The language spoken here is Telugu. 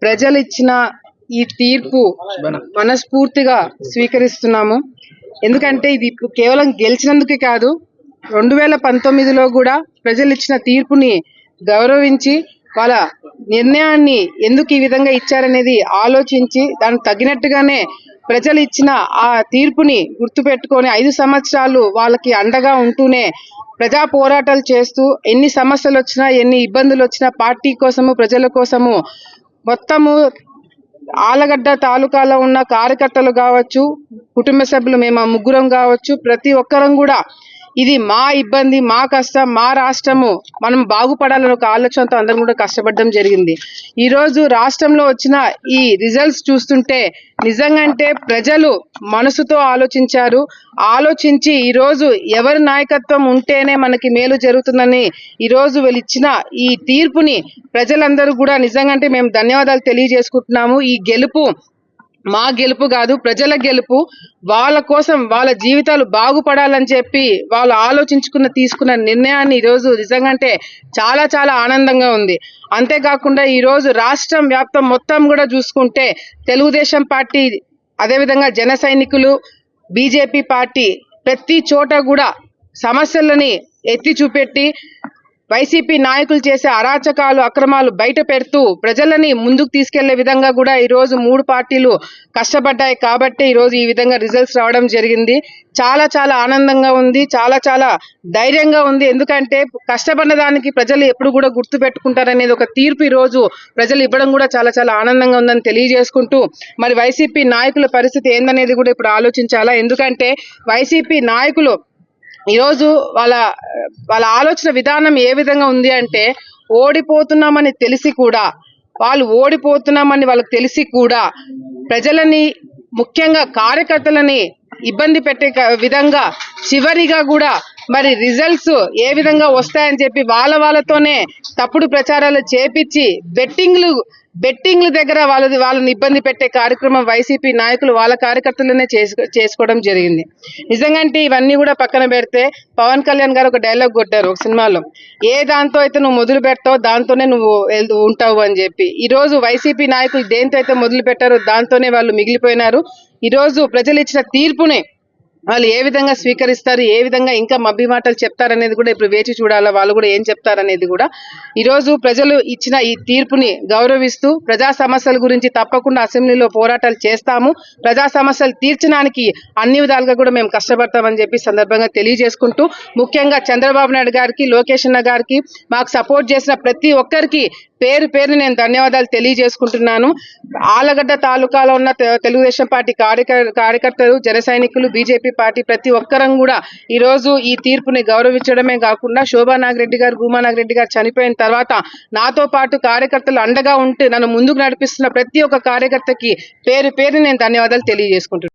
ప్రజలు ఇచ్చిన ఈ తీర్పు మనస్ఫూర్తిగా స్వీకరిస్తున్నాము. ఎందుకంటే ఇది కేవలం గెలిచినందుకే కాదు, 2019లో కూడా ప్రజలు ఇచ్చిన తీర్పుని గౌరవించి వాళ్ళ నిర్ణయాన్ని ఎందుకు ఈ విధంగా ఇచ్చారనేది ఆలోచించి దానికి తగినట్టుగానే ప్రజలు ఇచ్చిన ఆ తీర్పుని గుర్తుపెట్టుకొని 5 సంవత్సరాలు వాళ్ళకి అండగా ఉంటూనే ప్రజా పోరాటాలు చేస్తూ ఎన్ని సమస్యలు వచ్చినా ఎన్ని ఇబ్బందులు వచ్చినా పార్టీ కోసము ప్రజల కోసము మొత్తము ఆలగడ్డ తాలూకాలో ఉన్న కార్యకర్తలు కావచ్చు, కుటుంబ సభ్యులు మేము ముగ్గురం కావచ్చు, ప్రతి ఒక్కరం కూడా ఇది మా ఇబ్బంది, మా కష్టం, మా రాష్ట్రము మనం బాగుపడాలని ఒక ఆలోచనతో అందరం కూడా కష్టపడడం జరిగింది. ఈరోజు రాష్ట్రంలో వచ్చిన ఈ రిజల్ట్స్ చూస్తుంటే నిజంగా అంటే ప్రజలు మనసుతో ఆలోచించారు. ఆలోచించి ఈరోజు ఎవరి నాయకత్వం ఉంటేనే మనకి మేలు జరుగుతుందని ఈరోజు వీళ్ళు ఇచ్చిన ఈ తీర్పుని ప్రజలందరూ కూడా నిజంగా అంటే మేము ధన్యవాదాలు తెలియజేసుకుంటున్నాము. ఈ గెలుపు మా గెలుపు కాదు, ప్రజల గెలుపు. వాళ్ళ కోసం వాళ్ళ జీవితాలు బాగుపడాలని చెప్పి వాళ్ళు తీసుకున్న నిర్ణయాన్ని ఈరోజు నిజంగా అంటే చాలా చాలా ఆనందంగా ఉంది. అంతేకాకుండా ఈరోజు రాష్ట్రం వ్యాప్తం మొత్తం కూడా చూసుకుంటే తెలుగుదేశం పార్టీ, అదేవిధంగా జన సైనికులు, బీజేపీ పార్టీ ప్రతి చోట కూడా సమస్యలని ఎత్తి చూపెట్టి వైసీపీ నాయకులు చేసే అరాచకాలు, అక్రమాలు బయట పెడుతూ ప్రజలని ముందుకు తీసుకెళ్లే విధంగా కూడా ఈరోజు 3 పార్టీలు కష్టపడ్డాయి. కాబట్టి ఈరోజు ఈ విధంగా రిజల్ట్స్ రావడం జరిగింది. చాలా చాలా ఆనందంగా ఉంది, చాలా చాలా ధైర్యంగా ఉంది. ఎందుకంటే కష్టపడిన దానికి ప్రజలు ఎప్పుడు కూడా గుర్తు పెట్టుకుంటారనేది ఒక తీర్పు ఈరోజు ప్రజలు ఇవ్వడం కూడా చాలా చాలా ఆనందంగా ఉందని తెలియజేసుకుంటూ, మరి వైసీపీ నాయకుల పరిస్థితి ఏందనేది కూడా ఇప్పుడు ఆలోచించాలా. ఎందుకంటే వైసీపీ నాయకులు ఈరోజు వాళ్ళ ఆలోచన విధానం ఏ విధంగా ఉంది అంటే, ఓడిపోతున్నామని తెలిసి కూడా వాళ్ళకి తెలిసి కూడా ప్రజలని, ముఖ్యంగా కార్యకర్తలని ఇబ్బంది పెట్టే విధంగా చివరిగా కూడా మరి రిజల్ట్స్ ఏ విధంగా వస్తాయని చెప్పి వాళ్ళతోనే తప్పుడు ప్రచారాలు చేపించి బెట్టింగ్లు దగ్గర వాళ్ళని ఇబ్బంది పెట్టే కార్యక్రమం వైసీపీ నాయకులు వాళ్ళ కార్యకర్తలనే చేసుకోవడం జరిగింది. నిజంగా ఇవన్నీ కూడా పక్కన పెడితే పవన్ కళ్యాణ్ గారు ఒక డైలాగ్ కొట్టారు ఒక సినిమాలో, ఏ దాంతో అయితే నువ్వు మొదలు పెడతావో దాంతోనే నువ్వు ఉంటావు అని చెప్పి. ఈరోజు వైసీపీ నాయకులు దేంతో అయితే మొదలు పెట్టారో దాంతోనే వాళ్ళు మిగిలిపోయినారు. ఈరోజు ప్రజలు ఇచ్చిన తీర్పుని వాళ్ళు ఏ విధంగా స్వీకరిస్తారు, ఏ విధంగా ఇంకా మబ్బి మాటలు చెప్తారనేది కూడా ఇప్పుడు వేచి చూడాలా, వాళ్ళు కూడా ఏం చెప్తారనేది కూడా. ఈరోజు ప్రజలు ఇచ్చిన ఈ తీర్పుని గౌరవిస్తూ ప్రజా సమస్యల గురించి తప్పకుండా అసెంబ్లీలో పోరాటాలు చేస్తాము. ప్రజా సమస్యలు తీర్చడానికి అన్ని విధాలుగా కూడా మేము కష్టపడతామని చెప్పి సందర్భంగా తెలియజేసుకుంటూ, ముఖ్యంగా చంద్రబాబు నాయుడు గారికి, లోకేష్ అన్న గారికి, మాకు సపోర్ట్ చేసిన ప్రతి ఒక్కరికి పేరు నేను ధన్యవాదాలు తెలియజేసుకుంటున్నాను. ఆలగడ్డ తాలూకాలో ఉన్న తెలుగుదేశం పార్టీ కార్యకర్తలు, జన సైనికులు, బీజేపీ పార్టీ ప్రతి ఒక్కరం కూడా ఈరోజు ఈ తీర్పుని గౌరవించడమే కాకుండా శోభా నాగిరెడ్డి గారు, భూమా నాగిరెడ్డి గారు చనిపోయిన తర్వాత నాతో పాటు కార్యకర్తలు అండగా ఉంటూ నన్ను ముందుకు నడిపిస్తున్న ప్రతి ఒక్క కార్యకర్తకి పేరు నేను ధన్యవాదాలు తెలియజేసుకుంటున్నాను.